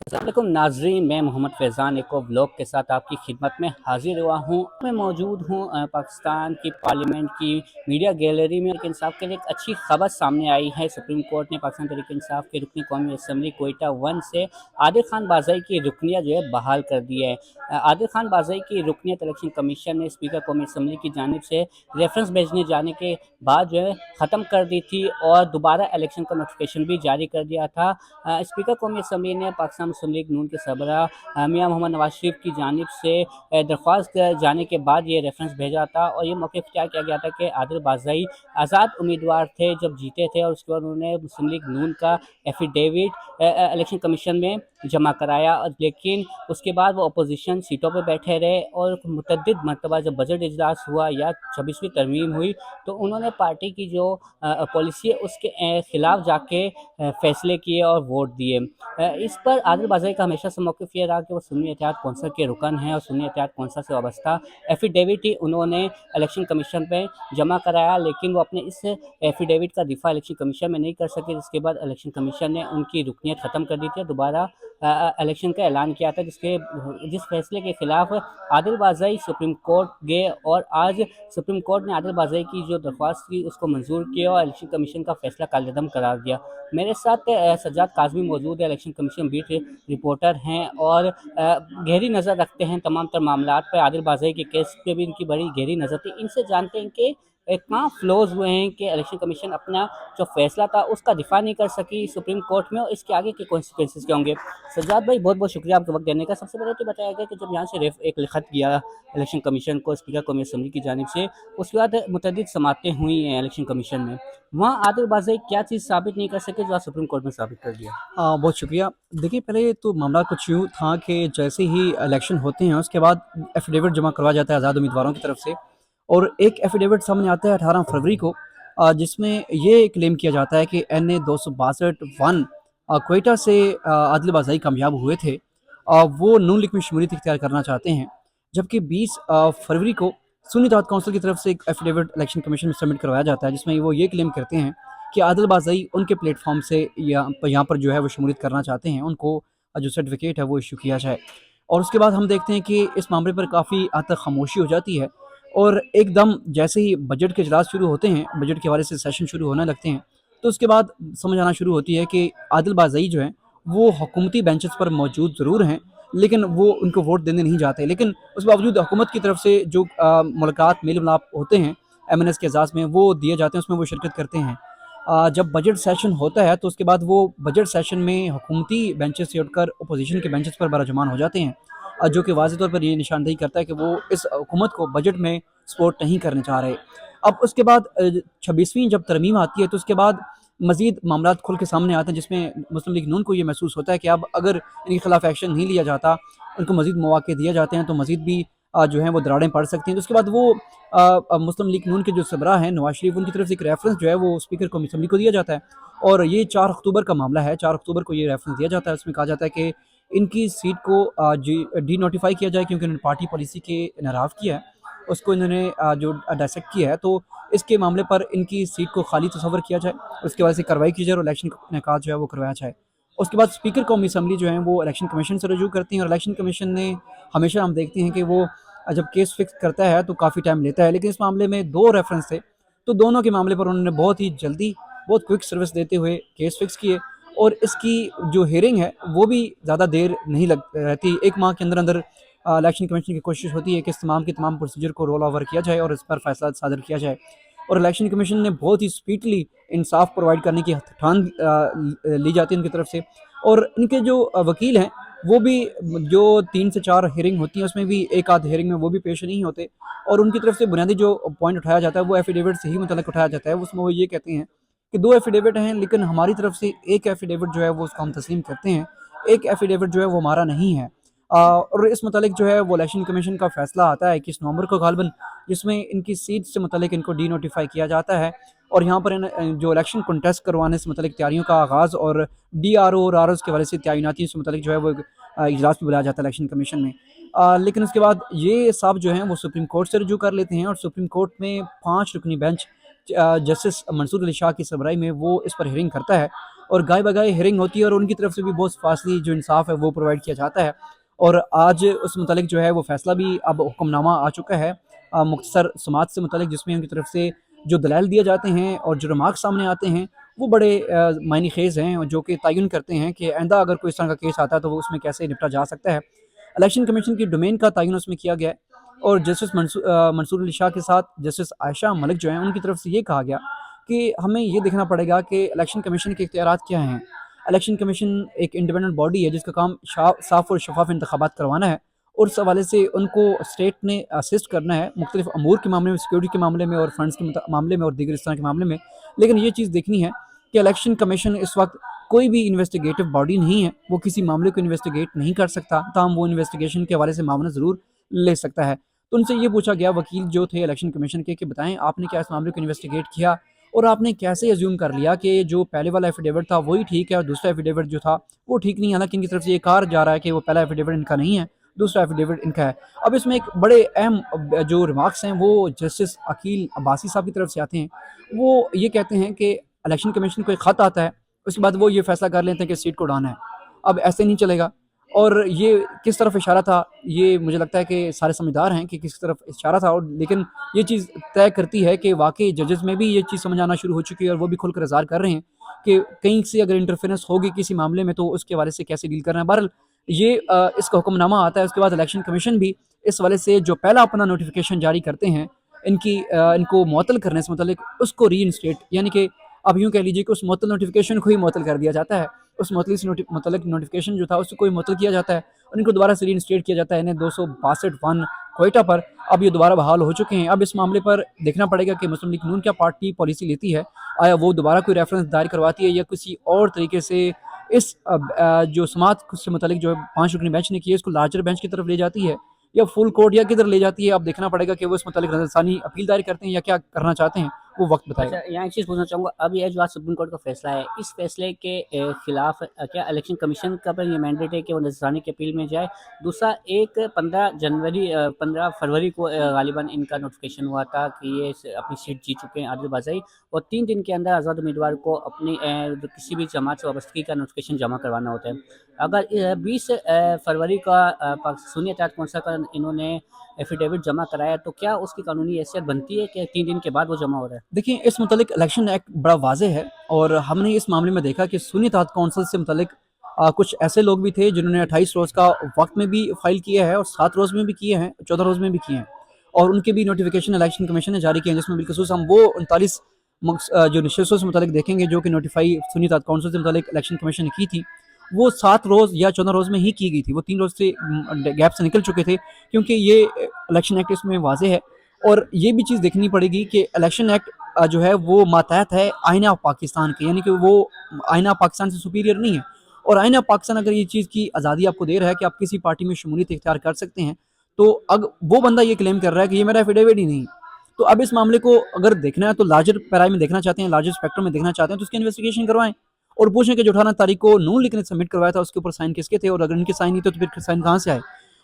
अस्सलामुअलैकुम नाजरीन, मैं मोहम्मद फैज़ान एक और व्लॉग के साथ आपकी खिदमत में हाजिर हुआ हूँ। मैं मौजूद हूँ पाकिस्तान की पार्लियामेंट की मीडिया गैलरी में। तहरीक इंसाफ के लिए एक अच्छी खबर सामने आई है। सुप्रीम कोर्ट ने पाकिस्तान तहरीक इंसाफ के रुकनी कौमी असम्बली कोयटा 1 से आदिल खान बाज़ई की रुकनियत जो है बहाल कर दी है। आदिल खान बाज़ई की रुकनियत इलेक्शन कमीशन ने स्पीकर कौमी असम्बली की जानिब से रेफरेंस भेजने जाने के बाद जो है ख़त्म कर दी थी और दोबारा इलेक्शन का नोटिफिकेशन भी जारी कर दिया था। स्पीकर कौमी असम्बली ने पाकिस्तान मुस्लिम लीग नून के सरबराह मियां मोहम्मद नवाज शरीफ की जानिब से दरख्वास्त जाने के बाद ये रेफरेंस भेजा था और ये मौके इख्तियार किया गया था कि आदिल बाज़ई आज़ाद उम्मीदवार थे जब जीते थे, और उसके बाद उन्होंने मुस्लिम लीग नून का एफिडेविट इलेक्शन कमीशन में जमा कराया। लेकिन उसके बाद वो अपोजिशन सीटों पर बैठे रहे और मुतअद्दिद मरतबा जब बजट इजलास हुआ या 26वीं तरमीम हुई तो उन्होंने पार्टी की जो पॉलिसी है उसके खिलाफ जाके फैसले किए और वोट दिए। इस पर आदिल बाज़ई का हमेशा से मौक़िफ़ ये रहा कि वो सुन्नी इत्तेहाद कौंसिल के रुकन हैं और सुन्नी इत्तेहाद कौंसिल से वाबस्ता एफिडेविट ही उन्होंने इलेक्शन कमीशन पे जमा कराया, लेकिन वो अपने इस एफिडेविट का दिफा इलेक्शन कमीशन में नहीं कर सके, जिसके बाद इलेक्शन कमीशन ने उनकी रुकनियत ख़त्म कर दी थी और दोबारा इलेक्शन का ऐलान किया था, जिस फैसले के खिलाफ आदिल बाज़ई सुप्रीम कोर्ट गए और आज सुप्रीम कोर्ट ने आदिल बाज़ई की जो दरख्वास्त की उसको मंजूर किया और इलेक्शन कमीशन का फैसला कालेदम करार दिया। मेरे साथ सज्जाद काज़मी मौजूद है, इलेक्शन कमीशन बीट रिपोर्टर हैं और गहरी नज़र रखते हैं तमाम तर मामलात पर। आदिल बाज़ई के केस पे भी इनकी बड़ी गहरी नज़र थी। इनसे जानते हैं कि कहाँ फ्लॉज हुए हैं कि इलेक्शन कमीशन अपना जो फैसला था उसका दिफा नहीं कर सकी सुप्रीम कोर्ट में, और इसके आगे के कॉन्सिक्वेंसेस क्या होंगे। सज्जाद भाई, बहुत बहुत शुक्रिया आपका वक्त देने का। सबसे पहले तो बताया गया कि जब यहाँ से एक लिखत गया इलेक्शन कमीशन को स्पीकर कौमी असम्बली की जानिब से, उसके बाद मुतअद्दिद समातें हुई हैं इलेक्शन कमीशन में, वहाँ आदिल बाज़ई क्या चीज़ साबित नहीं कर सके जो आज सुप्रीम कोर्ट में साबित कर दिया। बहुत शुक्रिया। देखिए, पहले तो मामला कुछ यूँ था कि जैसे ही इलेक्शन होते हैं उसके बाद एफ़िडेविट जमा करवाया जाता है आज़ाद उम्मीदवारों की तरफ से, और एक एफ़िडेविट सामने आता है 18 फरवरी को, जिसमें ये क्लेम किया जाता है कि एनए 262 क्वेटा से आदिल बाज़ई कामयाब हुए थे। वो नून लीग में शमूलियत इख्तियार करना चाहते हैं, जबकि 20 फरवरी को सुन्नी इत्तेहाद काउंसिल की तरफ से एक एफ़िडेविट इलेक्शन कमीशन में सबमिट करवाया जाता है, जिसमें वो ये क्लेम करते हैं कि आदिल बाज़ई उनके प्लेटफॉर्म से यहाँ पर जो है वो शमूलियत करना चाहते हैं, उनको जो सर्टिफिकेट है वो इशू किया जाए। और उसके बाद हम देखते हैं कि इस मामले पर काफ़ी हद तक खामोशी हो जाती है, और एकदम जैसे ही बजट के इजलास शुरू होते हैं, बजट के हवाले से सेशन शुरू होने लगते हैं, तो उसके बाद समझ आना शुरू होती है कि आदिल बाज़ई जो हैं वो हुकूमती बेंचेस पर मौजूद ज़रूर हैं, लेकिन वो उनको वोट देने नहीं जाते। लेकिन उस बावजूद हुकूमत की तरफ से जो मुलाकात मेल मिलाप होते हैं एमएनएस के एजाज़ में, वो दिए जाते हैं, उसमें वो शिरकत करते हैं। जब बजट सेशन होता है तो उसके बाद वो बजट सेशन में हुकूमती बेंचेस से उठकर अपोजिशन के बेंचेस पर बराजमान हो जाते हैं, जो कि वाज़ेह तौर पर ये निशानदेही करता है कि वो इस हुकूमत को बजट में सपोर्ट नहीं करने चाह रहे। अब उसके बाद 26वीं जब तरमीम आती है तो उसके बाद मज़ीद मामलात खुल के सामने आते हैं, जिसमें मुस्लिम लीग नून को ये महसूस होता है कि अब अगर इनके खिलाफ एक्शन नहीं लिया जाता, उनको मज़ीद मौक़े दिए जाते हैं, तो मज़ीद भी जो है वो दरारें पड़ सकती हैं। तो उसके बाद वो मुस्लिम लीग नून के जो सरबराह हैं नवाज शरीफ, उनकी तरफ से एक रेफरेंस जो है वो स्पीकर कौमी असम्बली को दिया जाता है, और ये 4 अक्टूबर का मामला है। 4 अक्टूबर को ये रेफरेंस दिया जाता है। उसमें कहा जाता है कि इनकी सीट को डी नोटिफाई किया जाए, क्योंकि उन्होंने पार्टी पॉलिसी के इनहराफ किया है, उसको इन्होंने जो डायसेक्ट किया है, तो इसके मामले पर इनकी सीट को खाली तस्वर किया जाए, उसके बाद से कार्रवाई की जाए और इलेक्शन का इनेकाद जो है वो करवाया जाए। उसके बाद स्पीकर कौमी असम्बली जो है वो इलेक्शन कमीशन से रजू करती हैं, और इलेक्शन कमीशन ने हमेशा हम देखते हैं कि वो जब केस फिक्स करता है तो काफ़ी टाइम लेता है, लेकिन इस मामले में 2 रेफरेंस थे, तो दोनों के मामले पर उन्होंने बहुत ही जल्दी, बहुत क्विक सर्विस देते हुए केस फिक्स किए, और इसकी जो हियरिंग है वो भी ज़्यादा देर नहीं लग रहती। 1 माह के अंदर अंदर इलेक्शन कमीशन की कोशिश होती है कि इस तमाम के तमाम प्रोसीजर को रोल ओवर किया जाए और इस पर फैसला सादर किया जाए, और इलेक्शन कमीशन ने बहुत ही स्पीडली इंसाफ प्रोवाइड करने की ठान ली जाती है उनकी तरफ से। और इनके जो वकील हैं वो भी, जो 3 से 4 हियरिंग होती हैं उसमें भी एक आध हियरिंग में वो भी पेश नहीं होते, और उनकी तरफ से बुनियादी जो पॉइंट उठाया जाता है वो एफिडेविट से ही मुतल्लिक उठाया जाता है। उसमें वो ये कहते हैं कि 2 एफिडेविट हैं, लेकिन हमारी तरफ से एक एफिडेविट जो है वो उसको हम तस्लीम करते हैं, एक एफिडेविट जो है वो हमारा नहीं है। और इस मुतालिक जो है वो इलेक्शन कमीशन का फैसला आता है 21 नवंबर को गालिबन, जिसमें इनकी सीट से मुतालिक इनको डी नोटिफाई किया जाता है, और यहाँ पर जो इलेक्शन कंटेस्ट करवाने से मुतालिक तैयारियों का आगाज़ और डीआरओ और आरओ के वाले से तैनातियों से मुतालिक जो है वो इजलास भी बुलाया जाता है इलेक्शन कमीशन में। लेकिन उसके बाद ये साहब जो हैं वो सुप्रीम कोर्ट से रजू कर लेते हैं, और सुप्रीम कोर्ट में 5 रुकनी बेंच जस्टिस मंसूर अली शाह की सरबराही में वो इस पर हियरिंग करता है। और गाय बगाए हियरिंग होती है और उनकी तरफ से भी बहुत फासली जो इंसाफ है वो प्रोवाइड किया जाता है। और आज उस मुतालिक जो है वो फैसला भी अब हुक्मनामा आ चुका है मुख्तसर समात से मुतालिक, जिसमें उनकी तरफ से जो दलाइल दिए जाते हैं और जो रिमार्क सामने आते हैं वो बड़े मायने खेज़ हैं, और जो कि तयन करते हैं कि आइंदा अगर कोई इस तरह का केस आता है तो वो उसमें कैसे निपटा जा सकता है। इलेक्शन कमीशन की डोमेन का तयन उसमें किया गया है, और जस्टिस मंसूर अली शाह के साथ जस्टिस आयशा मलिक जो हैं उनकी तरफ से ये कहा गया कि हमें ये देखना पड़ेगा कि इलेक्शन कमीशन के इख्तियारात क्या हैं। इलेक्शन कमीशन एक इंडिपेंडेंट बॉडी है जिसका काम साफ और शफाफ इंतखाबात करवाना है, और उस हवाले से उनको स्टेट ने असिस्ट करना है मुख्तलिफ अमूर के मामले में, सिक्योरिटी के मामले में और फंड्स के मामले में और दीगर इस तरह के मामले में। लेकिन ये चीज़ देखनी है कि इलेक्शन कमीशन इस वक्त कोई भी इन्वेस्टिगेटिव बॉडी नहीं है, वो किसी मामले को इन्वेस्टिगेट नहीं कर सकता, ताहम वो इन्वेस्टिगेशन के हवाले से मामला ज़रूर ले सकता है। तो उनसे ये पूछा गया वकील जो थे इलेक्शन कमीशन के कि बताएं आपने क्या इस मामले को इन्वेस्टिगेट किया और आपने कैसे अज्यूम कर लिया कि जो पहले वाला एफिडेविट था वही ठीक है और दूसरा एफिडेविट जो था वो ठीक नहीं है। हालांकि इनकी तरफ से ये कहा जा रहा है कि वो पहला एफिडेविट इनका नहीं है, दूसरा एफिडेविट इनका है। अब इसमें एक बड़े अहम जो रिमार्क्स हैं वो जस्टिस अकील अब्बासी साहब की तरफ से आते हैं। वो ये कहते हैं कि इलेक्शन कमीशन को एक ख़त आता है, उसके बाद वो ये फैसला कर लेते हैं कि सीट को उड़ाना है। अब ऐसे नहीं चलेगा। और ये किस तरफ इशारा था, ये मुझे लगता है कि सारे समझदार हैं कि किस तरफ इशारा था, और लेकिन ये चीज़ तय करती है कि वाकई जजेस में भी ये चीज़ समझ आना शुरू हो चुकी है और वो भी खुलकर इज़हार कर रहे हैं कि कहीं से अगर इंटरफेरेंस होगी किसी मामले में तो उसके हवाले से कैसे डील करना है। बहरहाल ये इसका हुक्मनामा आता है, उसके बाद इलेक्शन कमीशन भी इस हवाले से जो पहला अपना नोटिफिकेशन जारी करते हैं इनको मुअत्तल करने से मुतल्लिक उसको री इंस्टेट, यानी कि अब यूँ कह लीजिए कि उस मुअत्तल नोटिफिकेशन को ही मुअत्तल कर दिया जाता है। उस मुतल्लिक नोटिफिकेशन जो था उसको कोई मुअत्तल किया जाता है और इनको दोबारा से री इंस्टेट किया जाता है। इन्हें 262 क्वेटा पर अब ये दोबारा बहाल हो चुके हैं। अब इस मामले पर देखना पड़ेगा कि मुस्लिम लीग नून क्या पार्टी पॉलिसी लेती है, आया वो दोबारा कोई रेफरेंस दायर करवाती है या किसी और तरीके से इस जो समात से मुतल्लिक जो 5 रुकनी बेंच ने किया इसको लार्जर बेंच की तरफ ले जाती है या फुल कोर्ट या किधर ले जाती है। अब देखना पड़ेगा कि वो इस मुतल्लिक नज़रसानी अपील दायर करते हैं या क्या करना चाहते हैं, वो वक्त बताएगा। अच्छा, यहाँ एक चीज़ पूछना चाहूँगा, अब ये जो आज सुप्रीम कोर्ट का फैसला है, इस फैसले के खिलाफ क्या इलेक्शन कमीशन का पर ये मैंडेट है कि वो नज़रानी की अपील में जाए? दूसरा, एक 15 फरवरी को गालिबन इनका नोटिफिकेशन हुआ था कि ये अपनी सीट जीत चुके हैं आदिल बाज़ाई, और 3 दिन के अंदर आज़ाद उम्मीदवार को अपनी किसी भी जमात से वाबस्तगी का नोटिफिकेशन जमा करवाना होता है। अगर 20 फरवरी का सुन्नी इत्तेहाद कौंसिल का इन्होंने एफिडेविट जमा कराया, तो क्या उसकी कानूनी हैसियत बनती है कि 3 दिन के बाद वो जमा हो रहा है? देखिए, इस मुतल्लिक इलेक्शन एक्ट बड़ा वाज़ेह है, और हमने इस मामले में देखा कि सुन्नी इत्तेहाद कौंसिल से मुतल्लिक कुछ ऐसे लोग भी थे जिन्होंने 28 रोज़ का वक्त में भी फाइल किया है और 7 रोज़ में भी किए हैं, 14 रोज़ में भी किए हैं, और उनके भी नोटिफिकेशन इलेक्शन कमीशन ने जारी किए हैं, जिसमें बिलखुसूस हम वो 39 जो नशस्तों से मुतल्लिक देखेंगे जो कि नोटिफाई सुन्नी इत्तेहाद कौंसिल से मुतल्लिक इलेक्शन कमीशन ने की थी। वो 7 रोज़ या 14 रोज़ में ही की गई थी, वो 3 रोज़ से गैप से निकल चुके थे, क्योंकि ये इलेक्शन एक्ट इसमें वाज़ेह है। और ये भी चीज़ देखनी पड़ेगी कि इलेक्शन एक्ट जो है वो मातहत है आईना पाकिस्तान के, यानी कि वो आईना पाकिस्तान से सुपीरियर नहीं है। और आईना पाकिस्तान अगर ये चीज़ की आज़ादी आपको दे रहा है कि आप किसी पार्टी में शमूलियत इख्तियार कर सकते हैं, तो अग वो बंदा ये क्लेम कर रहा है कि ये मेरा एफिडेविट ही नहीं। तो अब इस मामले को अगर देखना है तो लार्जर पैराई में देखना चाहते हैं, लार्जर स्पेक्ट्रम में देखना चाहते हैं, तो उसकी इन्वेस्टिगेशन करवाएं और पूछें कि जो 18 तारीख को नून लीग ने सबमिट करवाया था उसके ऊपर साइन किसके थे, और अगर इनके साइन नहीं थे तो फिर साइन कहाँ से आए।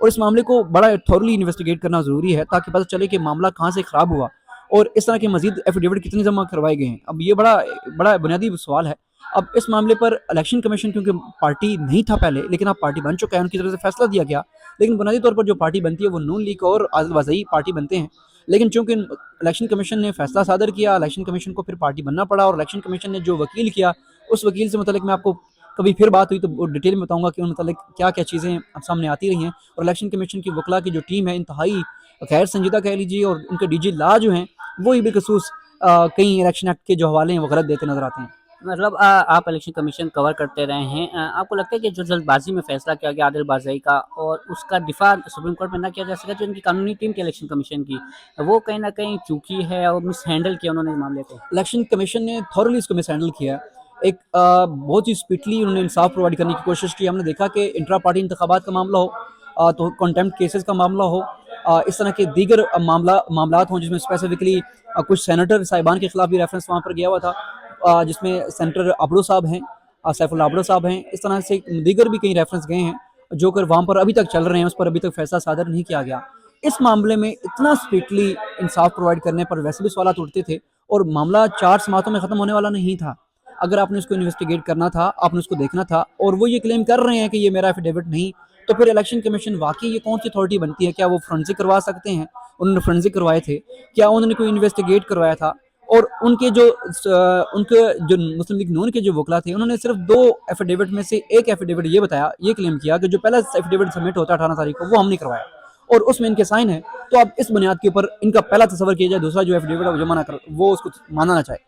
और इस मामले को बड़ा थॉरली इन्वेस्टिगेट करना ज़रूरी है ताकि पता चले कि मामला कहाँ से ख़राब हुआ और इस तरह के मजीद एफिडेविट कितने जमा करवाए गए हैं। अब ये बड़ा बुनियादी सवाल है। अब इस मामले पर इलेक्शन कमीशन क्योंकि पार्टी नहीं था पहले, लेकिन अब पार्टी बन चुका है, उनकी तरफ से फैसला दिया गया, लेकिन बुनियादी तौर पर जो पार्टी बनती है वो नून लीग और आदिल बाज़ाई पार्टी बनते हैं। लेकिन चूंकि इलेक्शन कमीशन ने फैसला सादर किया, इलेक्शन कमीशन को फिर पार्टी बनना पड़ा, और इलेक्शन कमीशन ने जो वकील किया उस वकील से मतलब मैं आपको कभी फिर बात हुई तो डिटेल में बताऊंगा कि उन मतलब क्या क्या चीज़ें सामने आती रही हैं। और इलेक्शन कमीशन की वकला की जो टीम है इंतहाई गैर संजीदा कह लीजिए, और उनके डीजी ला जो हैं वो ही बेकसूस कई इलेक्शन एक्ट के जो हवाले हैं वो गलत देते नजर आते हैं। मतलब आप इलेक्शन कमीशन कवर करते रहे हैं, आपको लगता है कि जो जल्दबाजी में फैसला किया गया आदिल बाज़ाई का और उसका दिफा सुप्रीम कोर्ट में ना किया जा सका, जो इनकी कानूनी टीम थी इलेक्शन कमीशन की, वो कहीं ना कहीं चूकी है और मिस हैंडल किया उन्होंने इस मामले को? इलेक्शन कमीशन ने थॉरली इसको मिस हैंडल किया। एक बहुत ही स्पीडली उन्होंने इंसाफ प्रोवाइड करने की कोशिश की। हमने देखा कि इंट्रा पार्टी इंतखाबात का मामला हो, तो कंटेम्प्ट केसेस का मामला हो, इस तरह के दीगर मामलात हों जिसमें स्पेसिफिकली कुछ सेनेटर साहिबान के खिलाफ भी रेफरेंस वहाँ पर गया हुआ था, जिसमें सेनेटर अबड़ो साहब हैं, सैफुल्ला अबड़ो साहब हैं, इस तरह से दीगर भी कई रेफरेंस गए हैं जो कर वहाँ पर अभी तक चल रहे हैं, उस पर अभी तक फैसला सादर नहीं किया गया। इस मामले में इतना स्पीडली इंसाफ प्रोवाइड करने पर वैसे भी सवाल उठते थे और मामला 4 समातों में ख़त्म होने वाला नहीं था। अगर आपने उसको इन्वेस्टिगेट करना था, आपने उसको देखना था, और वो ये क्लेम कर रहे हैं कि ये मेरा एफिडेविट नहीं, तो फिर इलेक्शन कमीशन वाकई ये कौन सी अथॉरिटी बनती है? क्या वो फोरेंसिक करवा सकते हैं? उन्होंने फोरेंसिक करवाए थे, क्या उन्होंने कोई इन्वेस्टिगेट करवाया था? और उनके जो मुस्लिम लीग नून के जो वकला थे, उन्होंने सिर्फ 2 एफिडेविट में से एक एफिडेविट ये बताया, ये क्लेम किया कि जो पहला एफिडेविट सबमिट होता है 18 तारीख को, वो हमने करवाया और उसमें इनके साइन है। तो अब इस बुनियाद के ऊपर इनका पहला तस्वर किया जाए, दूसरा जो एफिडेविट है वो जमा ना कर, वो उसको माना ना चाहे।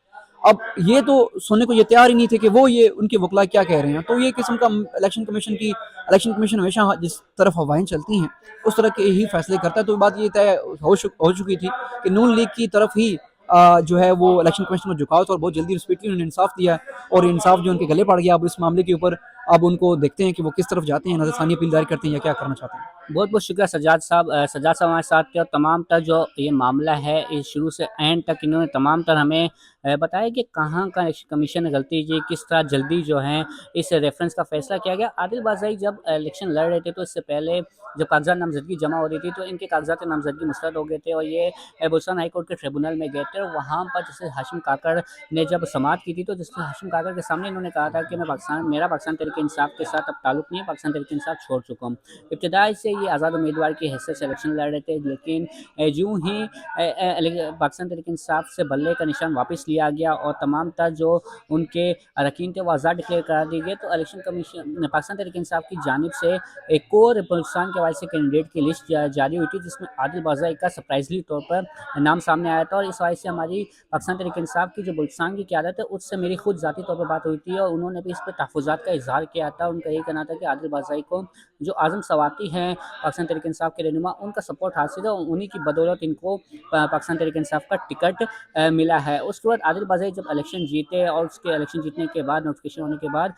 अब ये तो सुनने को ये तैयार ही नहीं थे कि वो ये उनके वकला क्या कह रहे हैं। तो ये किस्म का इलेक्शन कमीशन हमेशा जिस तरफ हवाएं चलती हैं उस तरह के ही फैसले करता है। तो बात ये तय हो चुकी थी कि नून लीग की तरफ ही जो है वो इलेक्शन कमीशन में झुकाव था और बहुत जल्दी स्पीडली उन्होंने इंसाफ दिया है और इंसाफ जो उनके गले पड़ गया। अब इस मामले के ऊपर अब उनको देखते हैं कि वो किस तरफ जाते हैं, नजरसानी अपील दायर करते हैं या क्या करना चाहते हैं। बहुत बहुत शुक्रिया सज्जाद साहब। सज्जाद साहब हमारे साथ थे और तमाम तर जो ये मामला है इस शुरू से एंड तक इन्होंने तमाम तर हमें बताया कि कहाँ का इलेक्शन कमीशन ने गलती की, किस तरह जल्दी जो है इस रेफरेंस का फैसला किया गया। आदिल बाज़ाई जब इलेक्शन लड़ रहे थे तो इससे पहले जब कागजात नामजदगी जमा हो रही थी तो इनके कागजात नामजदगी मुस्तरद हो गए थे और ये बुलसान हाई कोर्ट के ट्रिब्यूनल में गए थे और वहाँ पर जैसे हाशिम काकड़ ने जब समाअत की थी तो जैसे हाशिम काकड़ के सामने इन्होंने कहा था कि मेरा पाकिस्तान तहरीक इंसाफ के साथ अब ताल्लुक नहीं है, पाकिस्तान तहरीक इंसाफ छोड़ चुका हूँ। इब्तिदाई से ये आज़ाद उम्मीदवार की हैसियत से इलेक्शन लड़ रहे थे, लेकिन यूँ ही पाकिस्तान तहरीक इंसाफ से बल्ले का निशान वापस लिया गया और तमाम तर जो उनके अरकान थे वो आज़ाद डिक्लेयर करा दिए गए। तो इलेक्शन कमीशन पाकिस्तान तहरीक इंसाफ की जानिब से एक और बलूचिस्तान के वाइस कैंडिडेट की लिस्ट जारी हुई थी जिसमें आदिल बाज़ाई का सरप्राइजली तौर पर नाम सामने आया था और इस वजह से हमारी पाकिस्तान तहरीक इंसाफ की जो बलूचिस्तान की क़यादत है उससे मेरी खुद ज़ाती तौर पर बात हुई थी और उन्होंने भी इस पर तहफ़्फ़ुज़ात का इज़हार किया था। उनका यही कहना था कि आदिल बाज़ाई को जो आज़म सवाती हैं पाकिस्तान तहरीक इंसाफ के रहनुमा, उनका सपोर्ट हासिल है और उन्हीं की बदौलत इनको पाकिस्तान तहरीक इंसाफ का टिकट मिला है। उसके बाद आदिल बाज़ाई जब इलेक्शन जीते और उसके इलेक्शन जीतने के बाद नोटिफिकेशन होने के बाद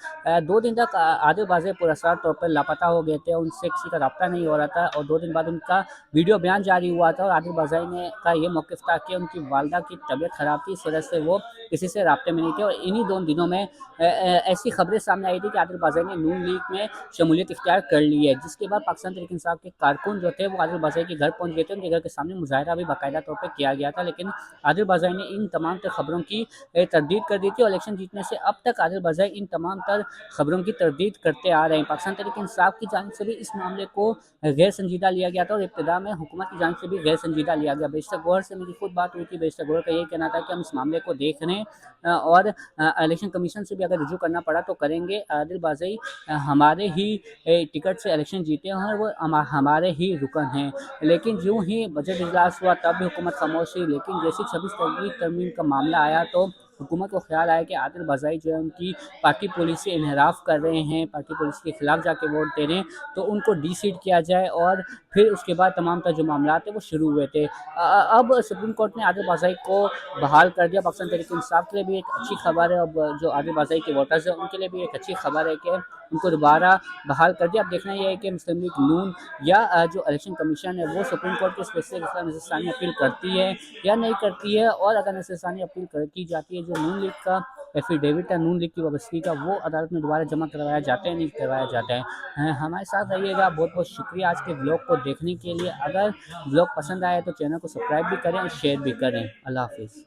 2 दिन तक आदिल बाज़ाई पुरअसरार तौर पर लापता हो गए थे, उनसे किसी का रब्ता नहीं हो रहा था और 2 दिन बाद उनका वीडियो बयान जारी हुआ था और आदिल बाज़ाई ने का ये मौक़िफ़ था कि उनकी वालदा की तबीयत ख़राब थी, इस वजह से वो किसी से राब्ते में नहीं थे और इन्हीं 2 दिनों में ऐसी खबरें सामने आई थी कि आदिल बाज़ाई ने नून लीग में शमूलियत इख्तियार कर ली है, जिसके बाद पाकिस्तान तहरीक इंसाफ के कारकुन जो थे वो आदिल बाज़ाई के घर पहुंच गए थे। उनके घर के सामने मुजाहरा भी बाकायदा तौर पर किया गया था, लेकिन आदिल बाज़ाई ने इन तमाम तर खबरों की तरदीद कर दी थी और इलेक्शन जीतने से अब तक आदिल बाज़ाई इन तमाम तर खबरों की तरदीद करते आ रहे हैं। पाकिस्तान तहरीक इंसाफ की जानिब से भी इस मामले को गैर संजीदा लिया गया था और इब्तिदा में हुकूमत की जानिब से भी गैर संजीदा लिया गया। बैरिस्टर गौहर से मेरी खुद बात हुई थी, बैरिस्टर गौहर का ये कहना था कि हम इस मामले को देख रहे हैं और इलेक्शन कमीशन से भी अगर रुजू करना पड़ा तो करेंगे। आदिल बाज़ाई हमारे ही टिकट से इलेक्शन जीते हैं और वो हमारे ही रुकन हैं, लेकिन यूँ ही बजट इजलास हुआ तब भी हुकूमत खामोश रही। लेकिन जैसे 26 तरमीम का मामला आया तो हुकूमत को ख्याल आया कि आदिल बाज़ाई जो है उनकी पार्टी पॉलिसी से इनहराफ कर रहे हैं, पार्टी पॉलिसी के खिलाफ जाके वोट दे रहे हैं, तो उनको डी-सीट किया जाए और फिर उसके बाद तमाम तर जो मामला थे वो शुरू हुए थे। अब सुप्रीम कोर्ट ने आदिल बाज़ाई को बहाल कर दिया। पाकिस्तान तहरीक इंसाफ के लिए भी एक अच्छी खबर है, अब जो आदिल बाज़ाई के वोटर्स हैं उनके लिए भी एक अच्छी खबर है कि उनको दोबारा बहाल कर दिया। अब देखना ये है कि मुस्लिम लीग नून या जो इलेक्शन कमीशन है वो सुप्रीम कोर्ट के इस फैसले के खिलाफ नज़रसानी अपील करती है या नहीं करती है, और अगर नज़रसानी अपील की जाती है, जो नून लीग का एफिडेविट है नून लीग की वाबस्तगी का, वो अदालत में दोबारा जमा करवाया जाता है नहीं करवाया जाता है। हमारे साथ रहिएगा। बहुत बहुत शुक्रिया आज के ब्लॉग को देखने के लिए। अगर ब्लॉग पसंद आए तो चैनल को सब्सक्राइब भी करें और शेयर भी करें। अल्लाह हाफिज़।